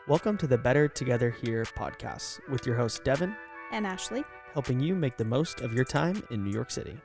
Welcome to the Better Together Here podcast with your hosts Devin and Ashley, helping you make the most of your time in New York City.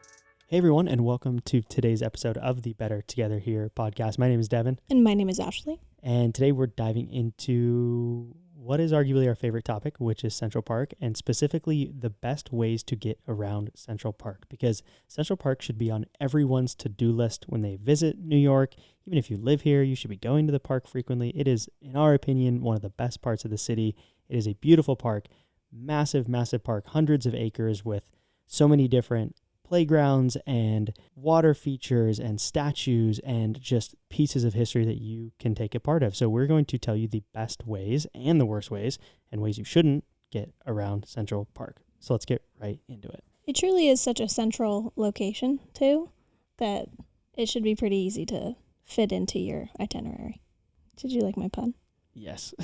Hey everyone, and welcome to today's episode of the Better Together Here podcast. My name is Devin. And my name is Ashley. And today we're diving into what is arguably our favorite topic, which is Central Park, and specifically the best ways to get around Central Park, because Central Park should be on everyone's to-do list when they visit New York. Even if you live here, you should be going to the park frequently. It is, in our opinion, one of the best parts of the city. It is a beautiful park, massive, massive park, hundreds of acres with so many different playgrounds and water features and statues and just pieces of history that you can take a part of. So we're going to tell you the best ways and the worst ways and ways you shouldn't get around Central Park. So let's get right into it. It truly is such a central location, too, that it should be pretty easy to fit into your itinerary. Did you like my pun? Yes.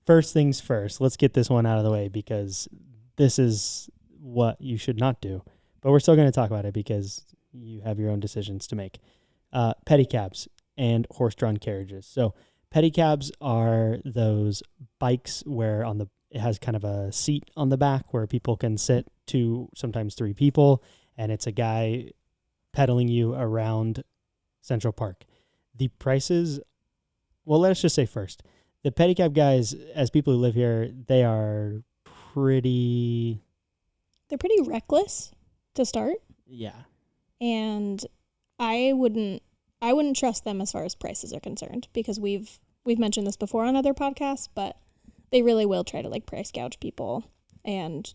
First things first, let's get this one out of the way because this is what you should not do. But we're still going to talk about it because you have your own decisions to make. Pedicabs and horse-drawn carriages. So pedicabs are those bikes where it has kind of a seat on the back where people can sit, two, sometimes three people, and it's a guy pedaling you around Central Park. The prices, well, let's just say first, the pedicab guys, as people who live here, they're pretty reckless to start. Yeah. And I wouldn't trust them as far as prices are concerned because we've mentioned this before on other podcasts, but they really will try to price gouge people and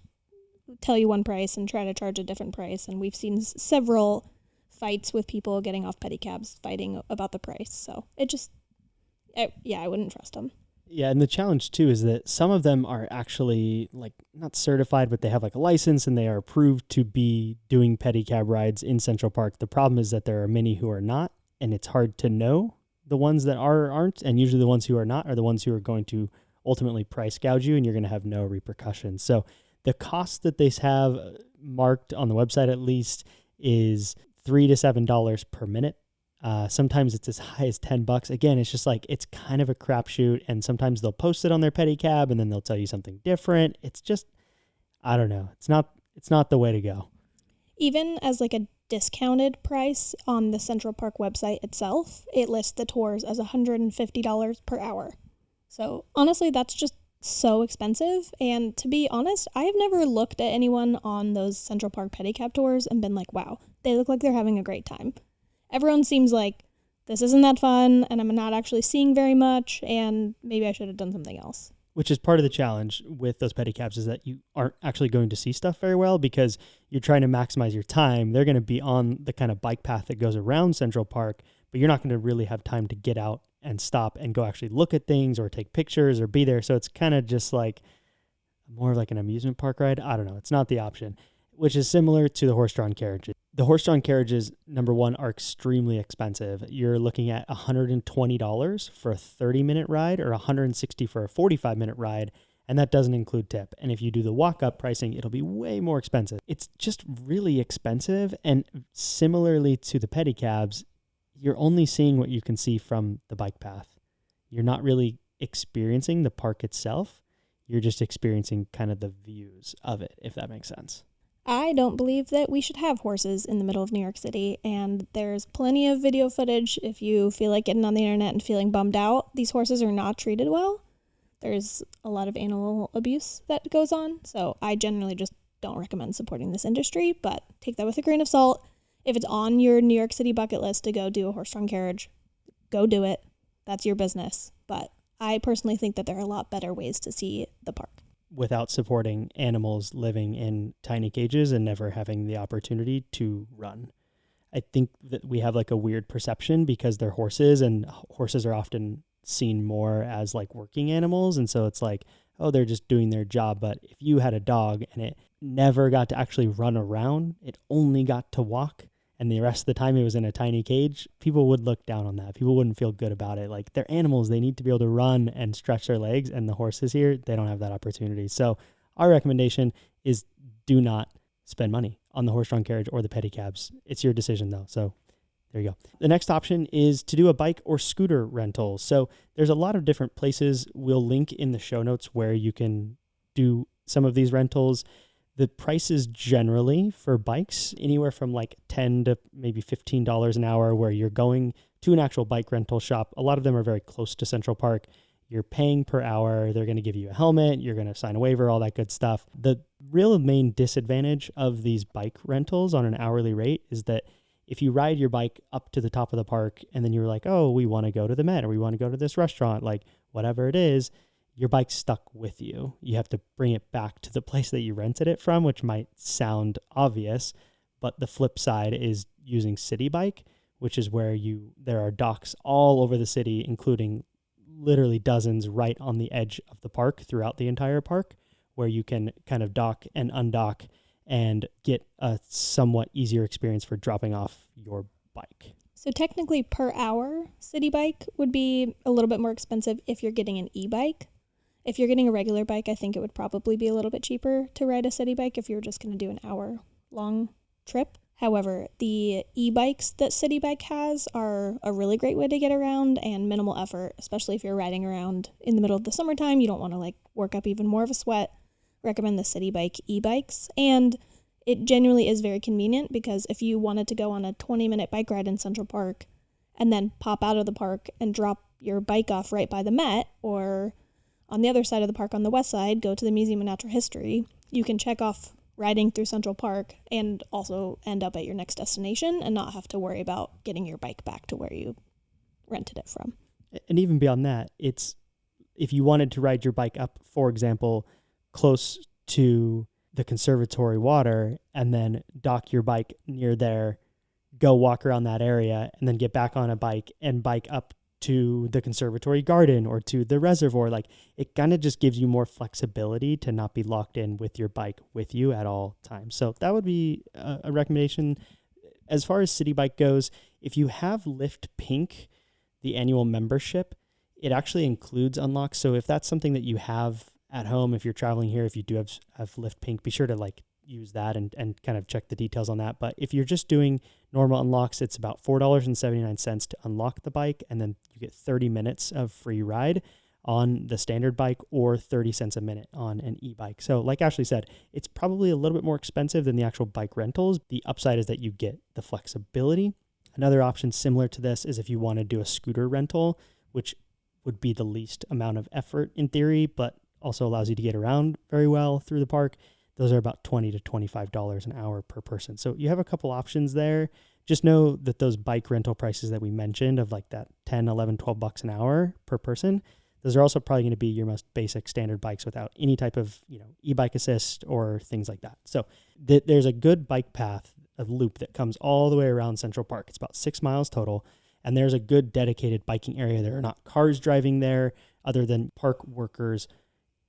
tell you one price and try to charge a different price. And we've seen several fights with people getting off pedicabs fighting about the price. So I wouldn't trust them. Yeah, and the challenge, too, is that some of them are actually, not certified, but they have, a license, and they are approved to be doing pedicab rides in Central Park. The problem is that there are many who are not, and it's hard to know the ones that are or aren't, and usually the ones who are not are the ones who are going to ultimately price gouge you, and you're going to have no repercussions. So the cost that they have marked on the website, at least, is $3 to $7 per minute. Sometimes it's as high as $10. Again, it's just it's kind of a crapshoot, and sometimes they'll post it on their pedicab and then they'll tell you something different. It's just, I don't know. It's not the way to go. Even as a discounted price on the Central Park website itself, it lists the tours as $150 per hour. So honestly, that's just so expensive. And to be honest, I have never looked at anyone on those Central Park pedicab tours and been like, wow, they look like they're having a great time. Everyone seems like this isn't that fun and I'm not actually seeing very much and maybe I should have done something else. Which is part of the challenge with those pedicabs is that you aren't actually going to see stuff very well because you're trying to maximize your time. They're going to be on the kind of bike path that goes around Central Park, but you're not going to really have time to get out and stop and go actually look at things or take pictures or be there. So it's kind of just more of an amusement park ride. I don't know. It's not the option, which is similar to the horse-drawn carriages. The horse-drawn carriages, number one, are extremely expensive. You're looking at $120 for a 30-minute ride or $160 for a 45-minute ride, and that doesn't include tip. And if you do the walk-up pricing, it'll be way more expensive. It's just really expensive, and similarly to the pedicabs, you're only seeing what you can see from the bike path. You're not really experiencing the park itself. You're just experiencing kind of the views of it, if that makes sense. I don't believe that we should have horses in the middle of New York City, and there's plenty of video footage if you feel like getting on the internet and feeling bummed out. These horses are not treated well. There's a lot of animal abuse that goes on, so I generally just don't recommend supporting this industry, but take that with a grain of salt. If it's on your New York City bucket list to go do a horse-drawn carriage, go do it. That's your business, but I personally think that there are a lot better ways to see the park. Without supporting animals living in tiny cages and never having the opportunity to run. I think that we have a weird perception because they're horses and horses are often seen more as working animals. And so it's oh, they're just doing their job. But if you had a dog and it never got to actually run around, it only got to walk, and the rest of the time it was in a tiny cage, people would look down on that. People wouldn't feel good about it. They're animals. They need to be able to run and stretch their legs, and the horses here, they don't have that opportunity. So our recommendation is do not spend money on the horse-drawn carriage or the pedicabs. It's your decision, though. So There you go. The next option is to do a bike or scooter rental. So there's a lot of different places. We'll link in the show notes where you can do some of these rentals. The prices generally for bikes, anywhere from like $10 to maybe $15 an hour, where you're going to an actual bike rental shop. A lot of them are very close to Central Park. You're paying per hour. They're going to give you a helmet. You're going to sign a waiver, all that good stuff. The real main disadvantage of these bike rentals on an hourly rate is that if you ride your bike up to the top of the park and then you're like, oh, we want to go to the Met or we want to go to this restaurant, like whatever it is, your bike's stuck with you. You have to bring it back to the place that you rented it from, which might sound obvious, but the flip side is using Citi Bike, which is where there are docks all over the city, including literally dozens right on the edge of the park throughout the entire park, where you can kind of dock and undock and get a somewhat easier experience for dropping off your bike. So technically per hour, Citi Bike would be a little bit more expensive if you're getting an e-bike. If you're getting a regular bike, I think it would probably be a little bit cheaper to ride a Citi Bike if you were just going to do an hour-long trip. However, the e-bikes that Citi Bike has are a really great way to get around and minimal effort, especially if you're riding around in the middle of the summertime. You don't want to work up even more of a sweat. Recommend the Citi Bike e-bikes, and it genuinely is very convenient because if you wanted to go on a 20-minute bike ride in Central Park and then pop out of the park and drop your bike off right by the Met, or on the other side of the park on the west side, go to the Museum of Natural History, you can check off riding through Central Park and also end up at your next destination and not have to worry about getting your bike back to where you rented it from. And even beyond that, it's if you wanted to ride your bike up, for example, close to the conservatory water and then dock your bike near there, go walk around that area and then get back on a bike and bike up to the conservatory garden or to the reservoir. It kind of just gives you more flexibility to not be locked in with your bike with you at all times. So that would be a recommendation. As far as Citi Bike goes, if you have Lyft Pink, the annual membership, it actually includes unlocks. So if that's something that you have at home, if you're traveling here, if you do have Lyft Pink, be sure to use that and kind of check the details on that. But if you're just doing normal unlocks, it's about $4.79 to unlock the bike, and then you get 30 minutes of free ride on the standard bike or 30 cents a minute on an e-bike. So like Ashley said, it's probably a little bit more expensive than the actual bike rentals. The upside is that you get the flexibility. Another option similar to this is if you want to do a scooter rental, which would be the least amount of effort in theory, but also allows you to get around very well through the park. Those are about $20 to $25 an hour per person. So you have a couple options there. Just know that those bike rental prices that we mentioned of that 10, 11, 12 bucks an hour per person, those are also probably going to be your most basic standard bikes without any type of, e-bike assist or things like that. So there's a good bike path, a loop that comes all the way around Central Park. It's about 6 miles total. And there's a good dedicated biking area. There are not cars driving there other than park workers.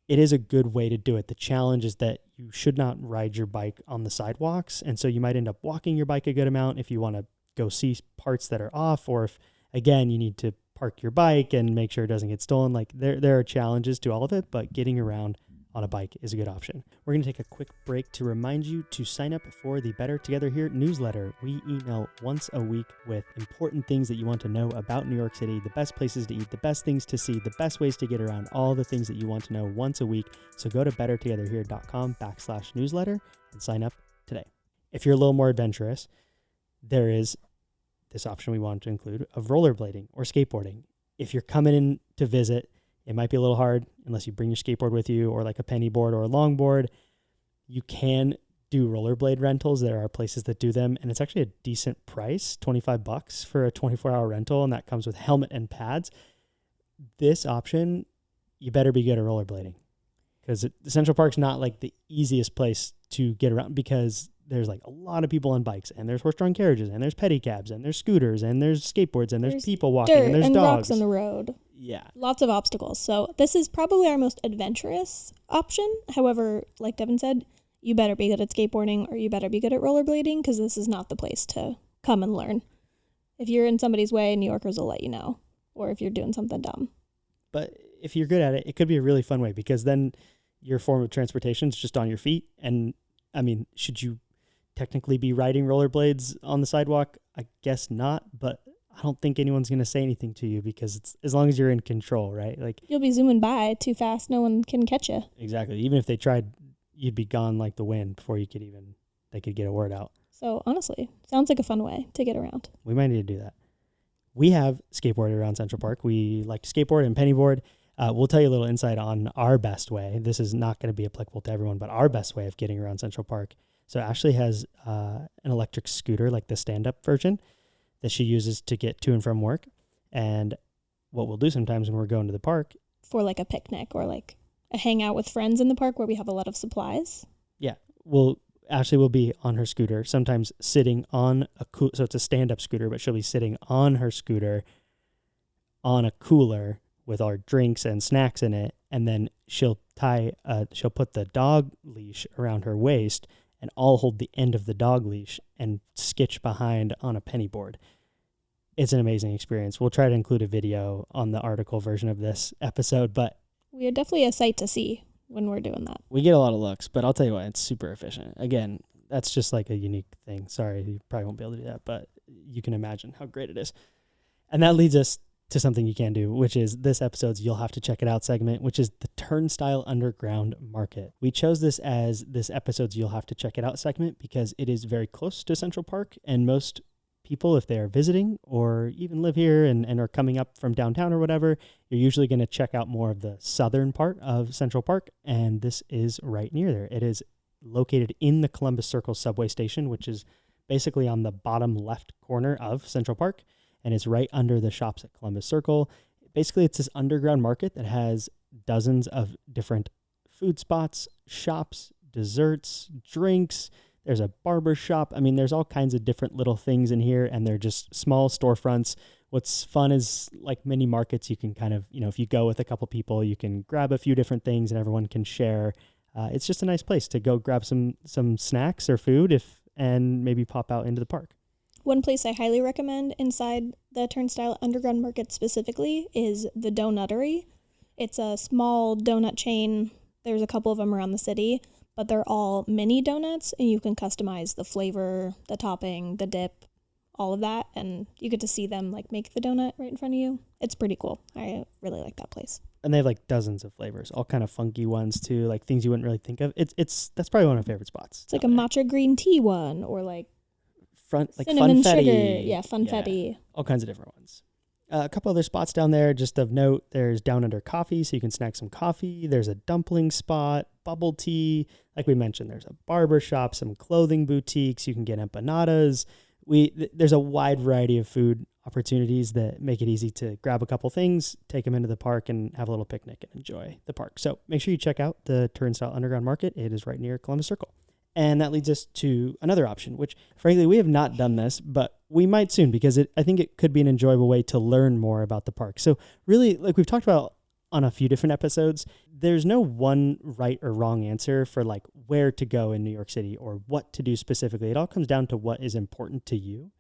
It is a good way to do it. The challenge is that you should not ride your bike on the sidewalks. And so you might end up walking your bike a good amount if you want to go see parts that are off, or if, again, you need to park your bike and make sure it doesn't get stolen. There are challenges to all of it, but getting around on a bike is a good option. We're going to take a quick break to remind you to sign up for the Better Together Here newsletter. We email once a week with important things that you want to know about New York City, the best places to eat, the best things to see, the best ways to get around, all the things that you want to know once a week. So go to bettertogetherhere.com/newsletter and sign up today. If you're a little more adventurous, there is this option we wanted to include of rollerblading or skateboarding. If you're coming in to visit, it might be a little hard unless you bring your skateboard with you or a penny board or a longboard. You can do rollerblade rentals. There are places that do them, and it's actually a decent price, $25 for a 24-hour rental, and that comes with helmet and pads. This option, you better be good at rollerblading because Central Park's not the easiest place to get around because there's a lot of people on bikes, and there's horse-drawn carriages, and there's pedicabs, and there's scooters, and there's skateboards, and there's people walking, and there's dogs. Rocks on the road. Yeah. Lots of obstacles. So this is probably our most adventurous option. However, like Devin said, you better be good at skateboarding or you better be good at rollerblading because this is not the place to come and learn. If you're in somebody's way, New Yorkers will let you know, or if you're doing something dumb. But if you're good at it, it could be a really fun way because then your form of transportation is just on your feet. And I mean, should you technically be riding rollerblades on the sidewalk? I guess not, but I don't think anyone's going to say anything to you because it's as long as you're in control, right? Like you'll be zooming by too fast. No one can catch you. Exactly. Even if they tried, you'd be gone like the wind before they could get a word out. So honestly, sounds like a fun way to get around. We might need to do that. We have skateboarded around Central Park. We like to skateboard and pennyboard. We'll tell you a little insight on our best way. This is not going to be applicable to everyone, but our best way of getting around Central Park. So Ashley has an electric scooter, like the stand-up version, that she uses to get to and from work. And what we'll do sometimes when we're going to the park, for like a picnic or like a hangout with friends in the park where we have a lot of supplies. Yeah, Ashley will be on her scooter, sometimes sitting on so it's a stand-up scooter, but she'll be sitting on her scooter on a cooler with our drinks and snacks in it, and then she'll put the dog leash around her waist, and I'll hold the end of the dog leash and skitch behind on a penny board. It's an amazing experience. We'll try to include a video on the article version of this episode, but we are definitely a sight to see when we're doing that. We get a lot of looks, but I'll tell you what, it's super efficient. Again, that's just like a unique thing. Sorry, you probably won't be able to do that, but you can imagine how great it is. And that leads us to something you can do, which is this episode's You'll Have to Check It Out segment, which is the Turnstile Underground Market. We chose this as this episode's You'll Have to Check It Out segment because it is very close to Central Park, and most people, if they are visiting or even live here and are coming up from downtown or whatever, you're usually going to check out more of the southern part of Central Park, and this is right near there. It is located in the Columbus Circle subway station, which is basically on the bottom left corner of Central Park, and it's right under the shops at Columbus Circle. Basically, it's this underground market that has dozens of different food spots, shops, desserts, drinks. There's a barber shop. I mean, there's all kinds of different little things in here, and they're just small storefronts. What's fun is, like many markets, you can kind of, if you go with a couple people, you can grab a few different things and everyone can share. It's just a nice place to go grab some snacks or food and maybe pop out into the park. One place I highly recommend inside the Turnstile Underground Market specifically is the Donuttery. It's a small donut chain. There's a couple of them around the city, but they're all mini donuts, and you can customize the flavor, the topping, the dip, all of that, and you get to see them like make the donut right in front of you. It's pretty cool. I really like that place. And they have like dozens of flavors, all kind of funky ones too, like things you wouldn't really think of. That's probably one of my favorite spots. It's like a matcha green tea one, or like funfetti. cinnamon sugar. Yeah, funfetti. All kinds of different ones. A couple other spots down there, just of note, there's Down Under Coffee, so you can snack some coffee. There's a dumpling spot, bubble tea. Like we mentioned, there's a barber shop, some clothing boutiques. You can get empanadas. There's a wide variety of food opportunities that make it easy to grab a couple things, take them into the park, and have a little picnic and enjoy the park. So make sure you check out the Turnstile Underground Market. It is right near Columbus Circle. And that leads us to another option, which, frankly, we have not done this, but we might soon because I think it could be an enjoyable way to learn more about the park. So really, like we've talked about on a few different episodes, there's no one right or wrong answer for like where to go in New York City or what to do specifically. It all comes down to what is important to you.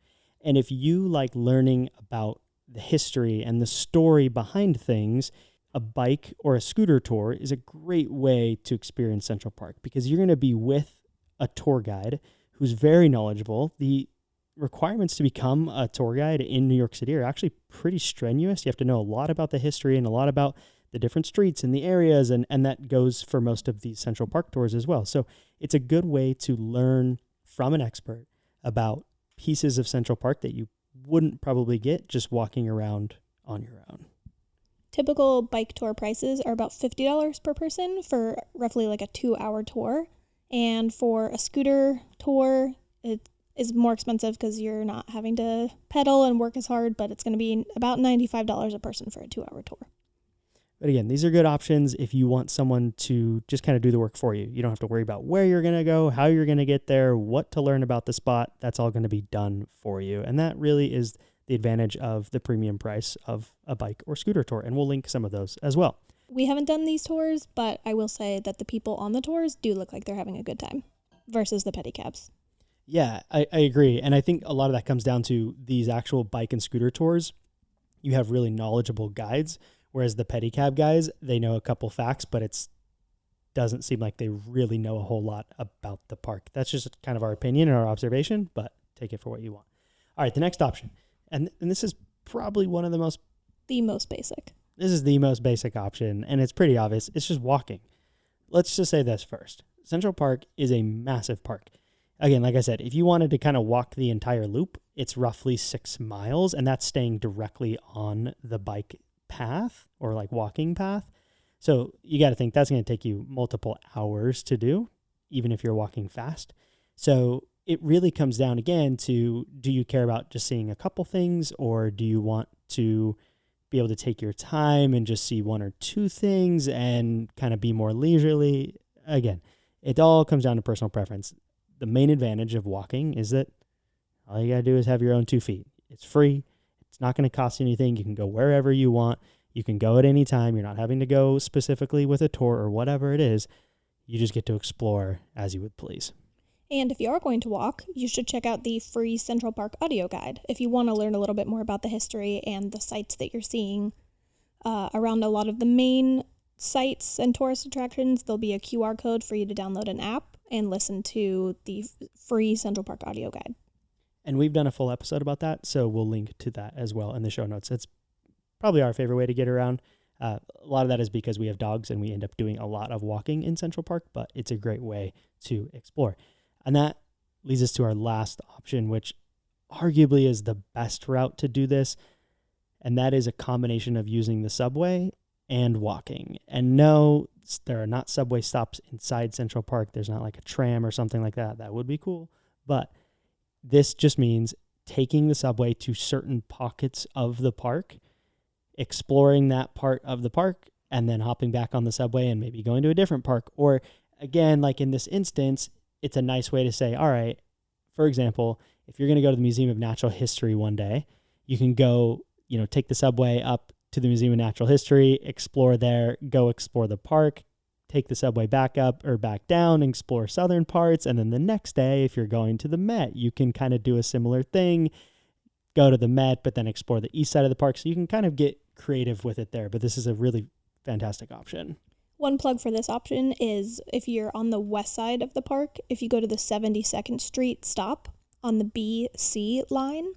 And if you like learning about the history and the story behind things, a bike or a scooter tour is a great way to experience Central Park because you're going to be with a tour guide who's very knowledgeable. The requirements to become a tour guide in New York City are actually pretty strenuous. You have to know a lot about the history and a lot about the different streets and the areas, and that goes for most of these Central Park tours as well. So it's a good way to learn from an expert about pieces of Central Park that you wouldn't probably get just walking around on your own. Typical bike tour prices are about $50 per person for roughly like a 2-hour tour. And for a scooter tour, it is more expensive because you're not having to pedal and work as hard, but it's going to be about $95 a person for a 2-hour tour. But again, these are good options if you want someone to just kind of do the work for you. You don't have to worry about where you're going to go, how you're going to get there, what to learn about the spot. That's all going to be done for you. And that really is the advantage of the premium price of a bike or scooter tour. And we'll link some of those as well. We haven't done these tours, but I will say that the people on the tours do look like they're having a good time versus the pedicabs. Yeah, I agree. And I think a lot of that comes down to these actual bike and scooter tours. You have really knowledgeable guides, whereas the pedicab guys, they know a couple facts, but it's doesn't seem like they really know a whole lot about the park. That's just kind of our opinion and our observation, but take it for what you want. All right, the next option. And this is probably one of the most... The most basic. This is the most basic option, and it's pretty obvious. It's just walking. Let's just say this first. Central Park is a massive park. Again, like I said, if you wanted to kind of walk the entire loop, it's roughly 6 miles, and that's staying directly on the bike path or like walking path. So you got to think that's going to take you multiple hours to do, even if you're walking fast. So it really comes down again to, do you care about just seeing a couple things, or do you want to be able to take your time and just see 1 or 2 things and kind of be more leisurely? Again, it all comes down to personal preference. The main advantage of walking is that all you got to do is have your own 2 feet. It's free. It's not going to cost you anything. You can go wherever you want. You can go at any time. You're not having to go specifically with a tour or whatever it is. You just get to explore as you would please. And if you are going to walk, you should check out the free Central Park audio guide if you want to learn a little bit more about the history and the sites that you're seeing around a lot of the main sites and tourist attractions. There'll be a QR code for you to download an app and listen to the free Central Park audio guide. And we've done a full episode about that, so we'll link to that as well in the show notes. It's probably our favorite way to get around. A lot of that is because we have dogs and we end up doing a lot of walking in Central Park, but it's a great way to explore. And that leads us to our last option, which arguably is the best route to do this, and that is a combination of using the subway and walking. And no, there are not subway stops inside Central Park. There's not like a tram or something like that. That would be cool. But this just means taking the subway to certain pockets of the park, exploring that part of the park, and then hopping back on the subway and maybe going to a different park. Or again, like in this instance, it's a nice way to say, all right, for example, if you're going to go to the Museum of Natural History one day, you can go, take the subway up to the Museum of Natural History, explore there, go explore the park, take the subway back up or back down, explore southern parts. And then the next day, if you're going to the Met, you can kind of do a similar thing, go to the Met, but then explore the east side of the park. So you can kind of get creative with it there. But this is a really fantastic option. One plug for this option is if you're on the west side of the park, if you go to the 72nd Street stop on the BC line,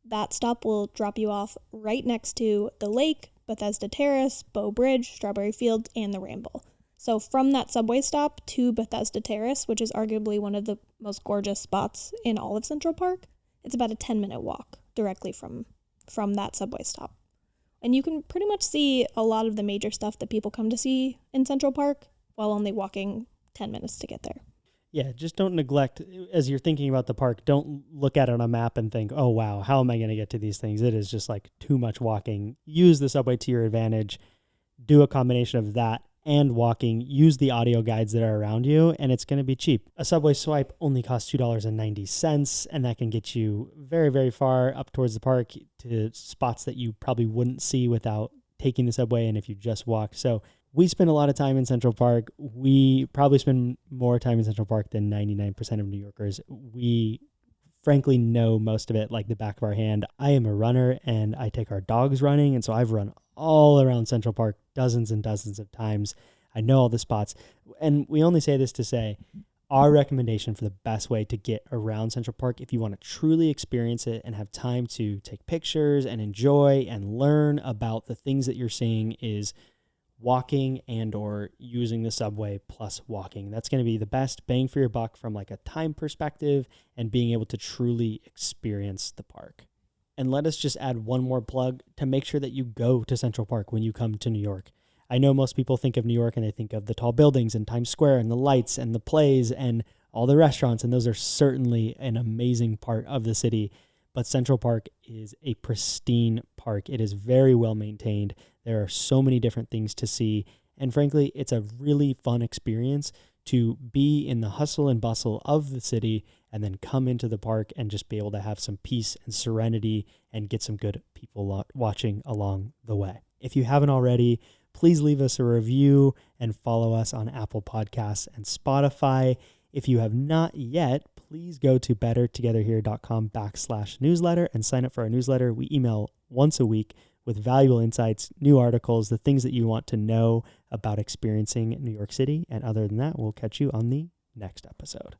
that stop will drop you off right next to the lake, Bethesda Terrace, Bow Bridge, Strawberry Fields, and the Ramble. So from that subway stop to Bethesda Terrace, which is arguably one of the most gorgeous spots in all of Central Park, it's about a 10-minute walk directly from that subway stop. And you can pretty much see a lot of the major stuff that people come to see in Central Park while only walking 10 minutes to get there. Yeah, just don't neglect, as you're thinking about the park, don't look at it on a map and think, oh, wow, how am I going to get to these things? It is just like too much walking. Use the subway to your advantage. Do a combination of that and walking. Use the audio guides that are around you, and it's going to be cheap. A subway swipe only costs $2.90, and that can get you very, very far up towards the park to spots that you probably wouldn't see without taking the subway and if you just walked. So we spend a lot of time in Central Park. We probably spend more time in Central Park than 99% of New Yorkers. We frankly know most of it like the back of our hand. I am a runner and I take our dogs running. And so I've run all around Central Park dozens and dozens of times. I know all the spots. And we only say this to say our recommendation for the best way to get around Central Park, if you want to truly experience it and have time to take pictures and enjoy and learn about the things that you're seeing, is walking and or using the subway plus walking. That's going to be the best bang for your buck from like a time perspective and being able to truly experience the park. And let us just add one more plug to make sure that you go to Central Park when you come to New York. I know most people think of New York and they think of the tall buildings and Times Square and the lights and the plays and all the restaurants, and those are certainly an amazing part of the city. But Central Park is a pristine park. It is very well maintained. There are so many different things to see. And frankly, it's a really fun experience to be in the hustle and bustle of the city and then come into the park and just be able to have some peace and serenity and get some good people watching along the way. If you haven't already, please leave us a review and follow us on Apple Podcasts and Spotify. If you have not yet, please go to bettertogetherhere.com/newsletter and sign up for our newsletter. We email once a week with valuable insights, new articles, the things that you want to know about experiencing New York City. And other than that, we'll catch you on the next episode.